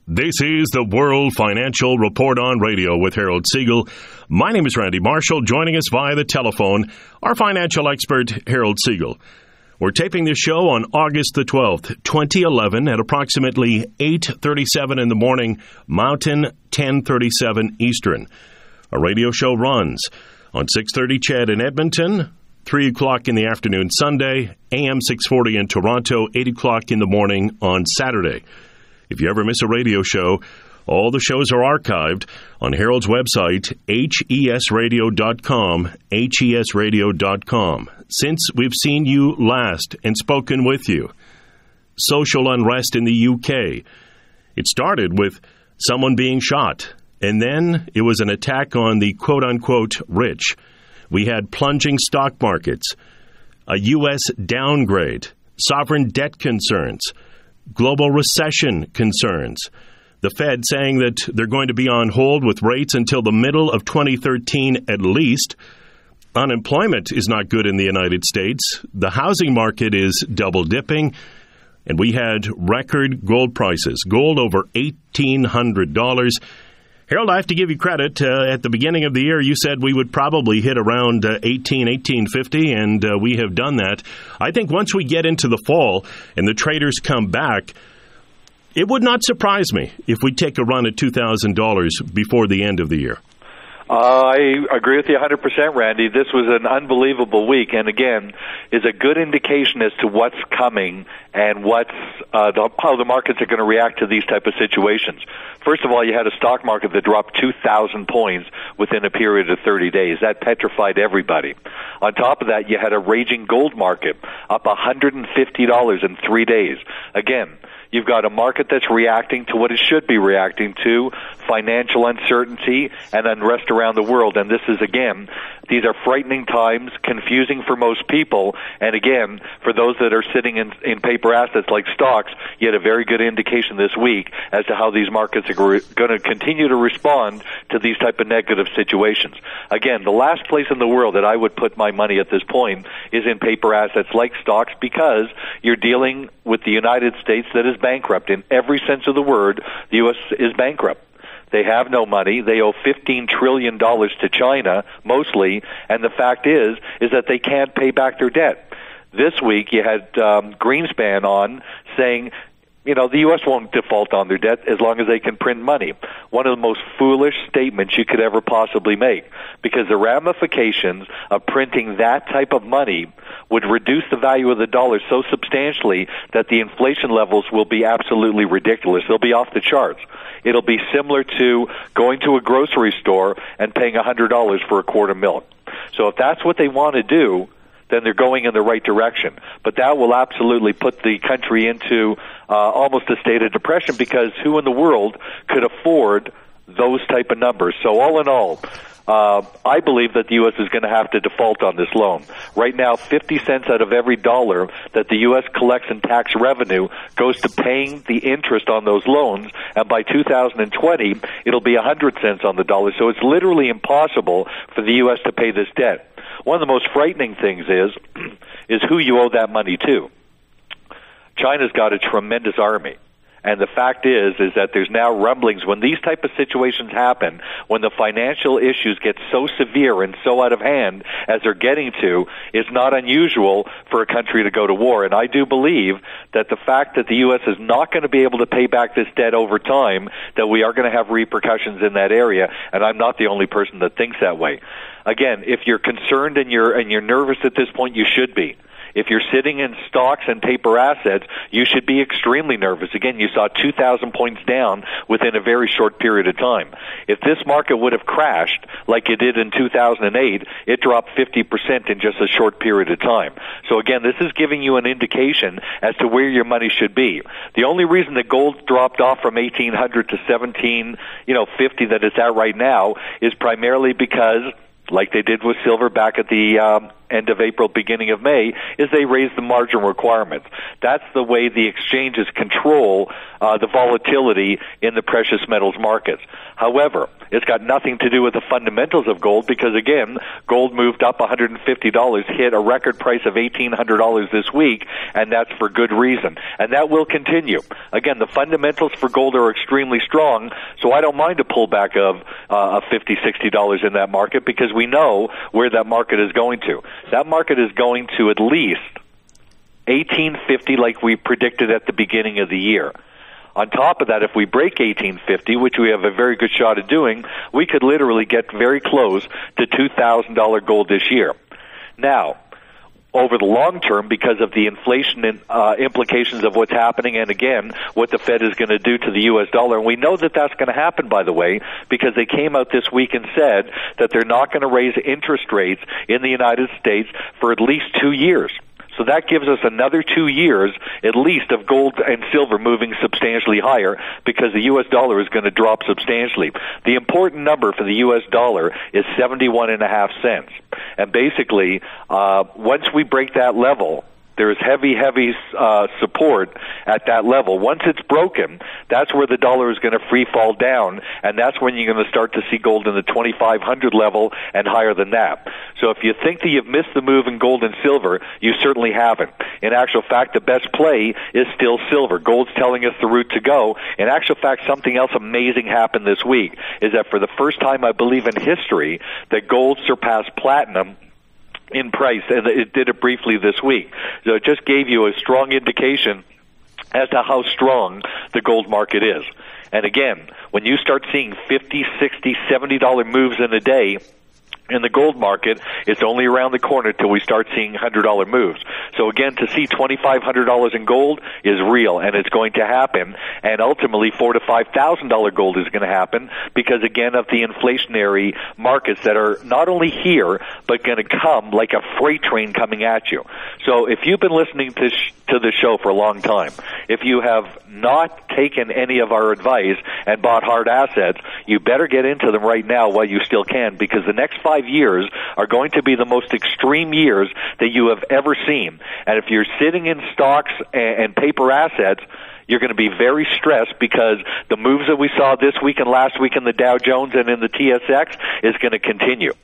This is the World Financial Report on Radio with Harold Siegel. My name is Randy Marshall. Joining us via the telephone, our financial expert, Harold Siegel. We're taping this show on August the 12th, 2011 at approximately 8:37 in the morning, Mountain, 10:37 Eastern. Our radio show runs on 6:30 CHED in Edmonton, 3 o'clock in the afternoon Sunday, AM 640 in Toronto, 8 o'clock in the morning on Saturday. If you ever miss a radio show, all the shows are archived on Harold's website, HESradio.com, HESradio.com. Since we've seen you last and spoken with you, social unrest in the UK. It started with someone being shot, and then it was an attack on the quote-unquote rich. We had plunging stock markets, a U.S. downgrade, sovereign debt concerns, global recession concerns, the Fed saying that they're going to be on hold with rates until the middle of 2013 at least. Unemployment is not good in the United States. The housing market is double-dipping. And we had record gold prices, gold over $1,800. Harold, I have to give you credit. At the beginning of the year, you said we would probably hit around $1850, and we have done that. I think once we get into the fall and the traders come back, it would not surprise me if we take a run at $2,000 before the end of the year. I agree with you 100%, Randy. This was an unbelievable week, and again, is a good indication as to what's coming and how the markets are going to react to these type of situations. First of all, you had a stock market that dropped 2,000 points within a period of 30 days. That petrified everybody. On top of that, you had a raging gold market up $150 in 3 days. Again, you've got a market that's reacting to what it should be reacting to, financial uncertainty and unrest around the world. And this is, again, these are frightening times, confusing for most people. And again, for those that are sitting in paper assets like stocks, you had a very good indication this week as to how these markets are going to continue to respond to these type of negative situations. Again, the last place in the world that I would put my money at this point is in paper assets like stocks, because you're dealing with the United States that is bankrupt. In every sense of the word, the U.S. is bankrupt. They have no money. They owe $15 trillion to China, mostly, and the fact is that they can't pay back their debt. This week, you had Greenspan on saying, the U.S. won't default on their debt as long as they can print money. One of the most foolish statements you could ever possibly make, because the ramifications of printing that type of money would reduce the value of the dollar so substantially that the inflation levels will be absolutely ridiculous. They'll be off the charts. It'll be similar to going to a grocery store and paying $100 for a quart of milk. So if that's what they want to do, then they're going in the right direction. But that will absolutely put the country into almost a state of depression, because who in the world could afford those type of numbers? So all in all, I believe that the U.S. is going to have to default on this loan. Right now, 50 cents out of every dollar that the U.S. collects in tax revenue goes to paying the interest on those loans, and by 2020, it'll be 100 cents on the dollar. So it's literally impossible for the U.S. to pay this debt. One of the most frightening things is who you owe that money to. China's got a tremendous army. And the fact is that there's now rumblings when these type of situations happen, when the financial issues get so severe and so out of hand as they're getting to, it's not unusual for a country to go to war. And I do believe that the fact that the U.S. is not going to be able to pay back this debt over time, that we are going to have repercussions in that area. And I'm not the only person that thinks that way. Again, if you're concerned and you're nervous at this point, you should be. If you're sitting in stocks and paper assets, you should be extremely nervous. Again, you saw 2,000 points down within a very short period of time. If this market would have crashed like it did in 2008, it dropped 50% in just a short period of time. So again, this is giving you an indication as to where your money should be. The only reason that gold dropped off from 1,800 to 1,750 that it's at right now is primarily because, like they did with silver back at the end of April, beginning of May, is they raise the margin requirements. That's the way the exchanges control the volatility in the precious metals markets. However, it's got nothing to do with the fundamentals of gold because, again, gold moved up $150, hit a record price of $1,800 this week, and that's for good reason. And that will continue. Again, the fundamentals for gold are extremely strong, so I don't mind a pullback of $50, $60 in that market because we know where that market is going to. That market is going to at least $1,850 like we predicted at the beginning of the year. On top of that, if we break 1850, which we have a very good shot at doing, we could literally get very close to $2,000 gold this year. Now, over the long term, because of the inflation implications of what's happening, and again, what the Fed is going to do to the U.S. dollar, and we know that that's going to happen, by the way, because they came out this week and said that they're not going to raise interest rates in the United States for at least 2 years. So that gives us another 2 years, at least, of gold and silver moving substantially higher because the U.S. dollar is going to drop substantially. The important number for the U.S. dollar is 71.5 cents. And basically, once we break that level, there is heavy support at that level. Once it's broken, that's where the dollar is going to free fall down, and that's when you're going to start to see gold in the 2,500 level and higher than that. So if you think that you've missed the move in gold and silver, you certainly haven't. In actual fact, the best play is still silver. Gold's telling us the route to go. In actual fact, something else amazing happened this week, is that for the first time, I believe in history, that gold surpassed platinum in price, and it did it briefly this week. So it just gave you a strong indication as to how strong the gold market is. And again, when you start seeing $50, $60, $70 moves in a day in the gold market, it's only around the corner till we start seeing $100 moves. So again, to see $2,500 in gold is real, and it's going to happen. And ultimately, $4,000 to $5,000 gold is going to happen because, again, of the inflationary markets that are not only here but going to come like a freight train coming at you. So if you've been listening to the show for a long time, if you have not taken any of our advice and bought hard assets, you better get into them right now while you still can, because the next 5 years are going to be the most extreme years that you have ever seen. And if you're sitting in stocks and paper assets, you're going to be very stressed because the moves that we saw this week and last week in the Dow Jones and in the TSX is going to continue.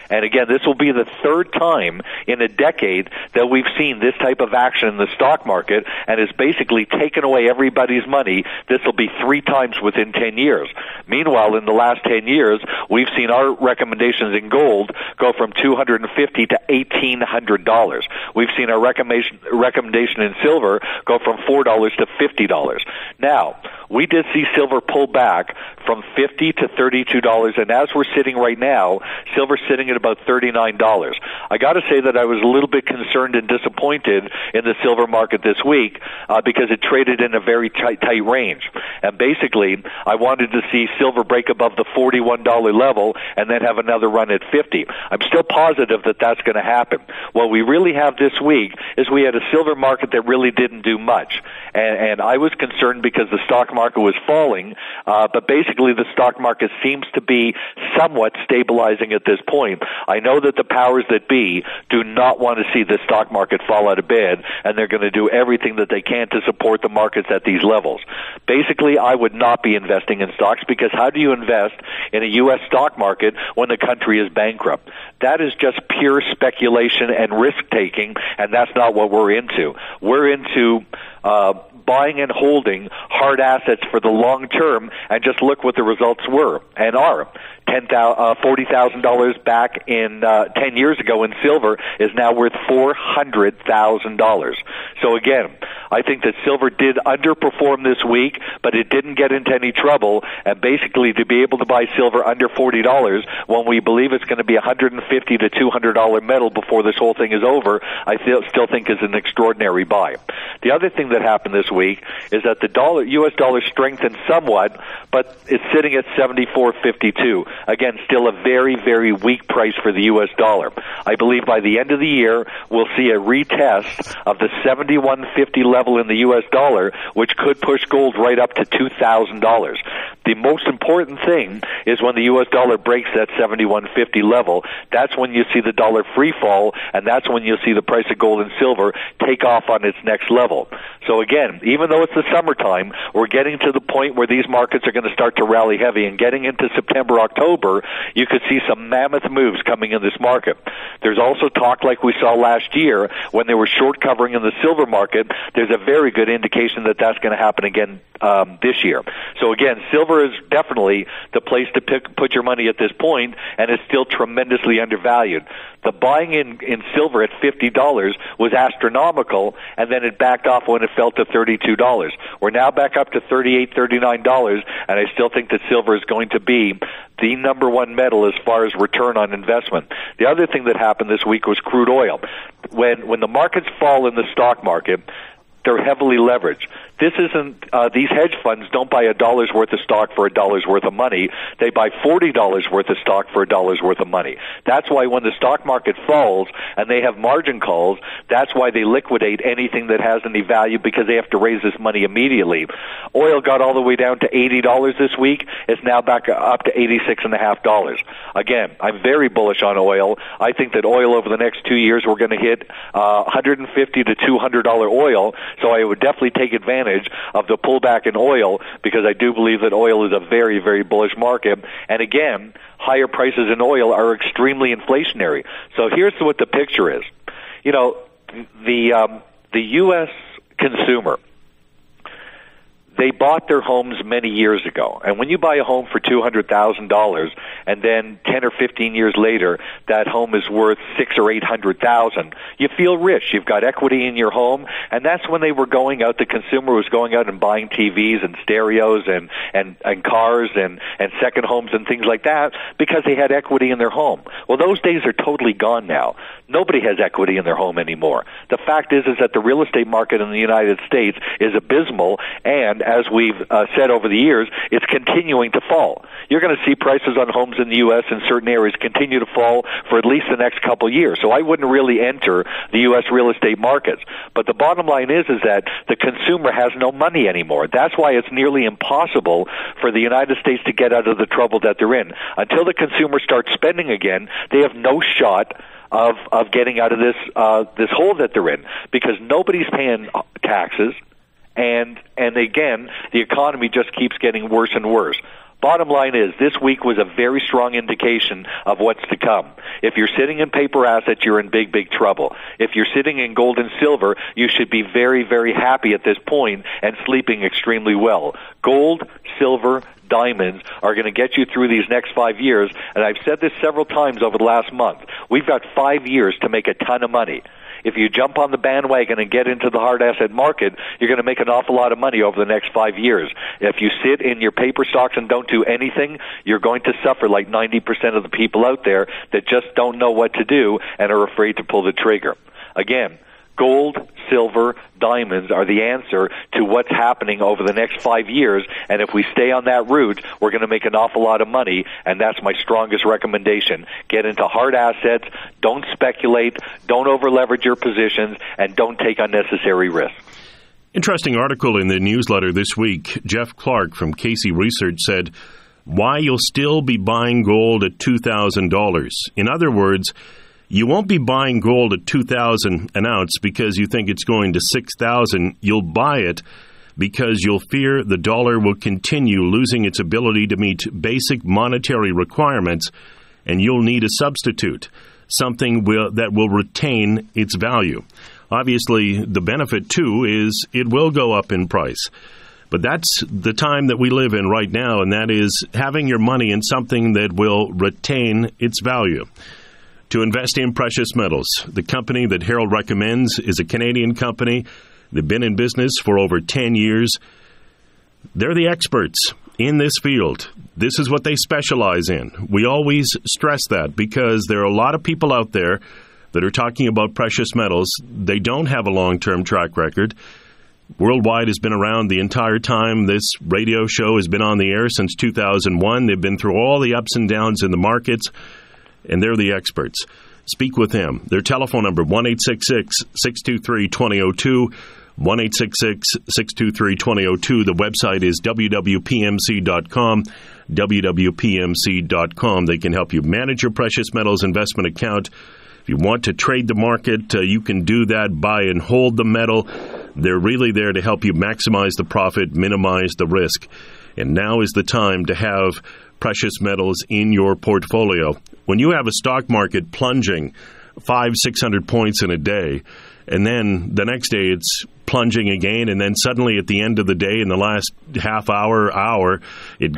And again, this will be the third time in a decade that we've seen this type of action in the stock market, and it's basically taken away everybody's money. This will be 3 times within 10 years. Meanwhile, in the last 10 years, we've seen our recommendations in gold go from $250 to $1,800. We've seen our recommendation in silver go from $4 to $50. Now, we did see silver pull back from $50 to $32, and as we're sitting right now, silver's sitting at about $39. I got to say that I was a little bit concerned and disappointed in the silver market this week because it traded in a very tight range. And basically, I wanted to see silver break above the $41 level and then have another run at $50. I'm still positive that that's going to happen. What we really have this week is we had a silver market that really didn't do much. And I was concerned because the stock market was falling, but basically the stock market seems to be somewhat stabilizing at this point. I know that the powers that be do not want to see the stock market fall out of bed, and they're going to do everything that they can to support the markets at these levels. Basically, I would not be investing in stocks because how do you invest in a U.S. stock market when the country is bankrupt? That is just pure speculation and risk-taking, and that's not what we're into. We're into buying and holding hard assets for the long term, and just look what the results were and are. $40,000 back in 10 years ago in silver is now worth $400,000. So again, I think that silver did underperform this week, but it didn't get into any trouble. And basically, to be able to buy silver under $40 when we believe it's going to be $150 to $200 metal before this whole thing is over, I still think is an extraordinary buy. The other thing that happened this week is that the U.S. dollar strengthened somewhat, but it's sitting at 74.52. Again, still a very, very weak price for the U.S. dollar. I believe by the end of the year, we'll see a retest of the 71.50 level in the U.S. dollar, which could push gold right up to $2,000. The most important thing is when the U.S. dollar breaks that 71.50 level, that's when you see the dollar free fall, and that's when you'll see the price of gold and silver take off on its next level. So again, even though it's the summertime, we're getting to the point where these markets are going to start to rally heavy, and getting into September, October, you could see some mammoth moves coming in this market. There's also talk like we saw last year when there was short covering in the silver market. There's a very good indication that that's going to happen again this year. So again, silver is definitely the place to put your money at this point, and it's still tremendously undervalued. The buying in silver at $50 was astronomical, and then it backed off when it fell to $32. We're now back up to $38, $39, and I still think that silver is going to be the number one metal as far as return on investment. The other thing that happened this week was crude oil. When the markets fall in the stock market, they're heavily leveraged. This isn't, these hedge funds don't buy $1 worth of stock for $1 worth of money. They buy $40 worth of stock for $1 worth of money. That's why when the stock market falls and they have margin calls, that's why they liquidate anything that has any value, because they have to raise this money immediately. Oil got all the way down to $80 this week. It's now back up to $86.50. Again, I'm very bullish on oil. I think that oil over the next 2 years, we're going to hit $150 to $200 oil. So I would definitely take advantage of the pullback in oil, because I do believe that oil is a very, very bullish market. And again, higher prices in oil are extremely inflationary. So here's what the picture is. You know, the U.S. consumer, they bought their homes many years ago. And when you buy a home for $200,000 and then 10 or 15 years later that home is worth $600,000 or $800,000, you feel rich. You've got equity in your home, and that's when they were going out. The consumer was going out and buying TVs and stereos and cars and second homes and things like that because they had equity in their home. Well, those days are totally gone now. Nobody has equity in their home anymore. The fact is that the real estate market in the United States is abysmal, and as we've said over the years, it's continuing to fall. You're going to see prices on homes in the U.S. in certain areas continue to fall for at least the next couple of years. So I wouldn't really enter the U.S. real estate markets. But the bottom line is that the consumer has no money anymore. That's why it's nearly impossible for the United States to get out of the trouble that they're in. Until the consumer starts spending again, they have no shot of getting out of this hole that they're in, because nobody's paying taxes. And again, the economy just keeps getting worse and worse. Bottom line is, this week was a very strong indication of what's to come. If you're sitting in paper assets, you're in big, big trouble. If you're sitting in gold and silver, you should be very, very happy at this point and sleeping extremely well. Gold, silver, diamonds are going to get you through these next 5 years, and I've said this several times over the last month. We've got 5 years to make a ton of money. If you jump on the bandwagon and get into the hard asset market, you're going to make an awful lot of money over the next 5 years. If you sit in your paper stocks and don't do anything, you're going to suffer like 90% of the people out there that just don't know what to do and are afraid to pull the trigger. Again, gold, silver, diamonds are the answer to what's happening over the next 5 years, and if we stay on that route, we're going to make an awful lot of money, and that's my strongest recommendation. Get into hard assets, don't speculate, don't over-leverage your positions, and don't take unnecessary risks. Interesting article in the newsletter this week. Jeff Clark from Casey Research said, why you'll still be buying gold at $2,000. In other words, you won't be buying gold at $2,000 an ounce because you think it's going to $6,000. You'll buy it because you'll fear the dollar will continue losing its ability to meet basic monetary requirements, and you'll need a substitute, something that will retain its value. Obviously, the benefit, too, is it will go up in price. But that's the time that we live in right now, and that is having your money in something that will retain its value. To invest in precious metals, the company that Harold recommends is a Canadian company. They've been in business for over 10 years. They're the experts in this field. This is what they specialize in. We always stress that because there are a lot of people out there that are talking about precious metals. They don't have a long-term track record. Worldwide has been around the entire time. This radio show has been on the air since 2001. They've been through all the ups and downs in the markets, and they're the experts. Speak with them. Their telephone number, 1-866-623-2002, 1-866-623-2002. The website is wwpmc.com, wwpmc.com. They can help you manage your precious metals investment account. If you want to trade the market, you can do that, buy and hold the metal. They're really there to help you maximize the profit, minimize the risk. And now is the time to have precious metals in your portfolio. When you have a stock market plunging 500-600 points in a day, and then the next day it's plunging again, and then suddenly at the end of the day, in the last half hour, it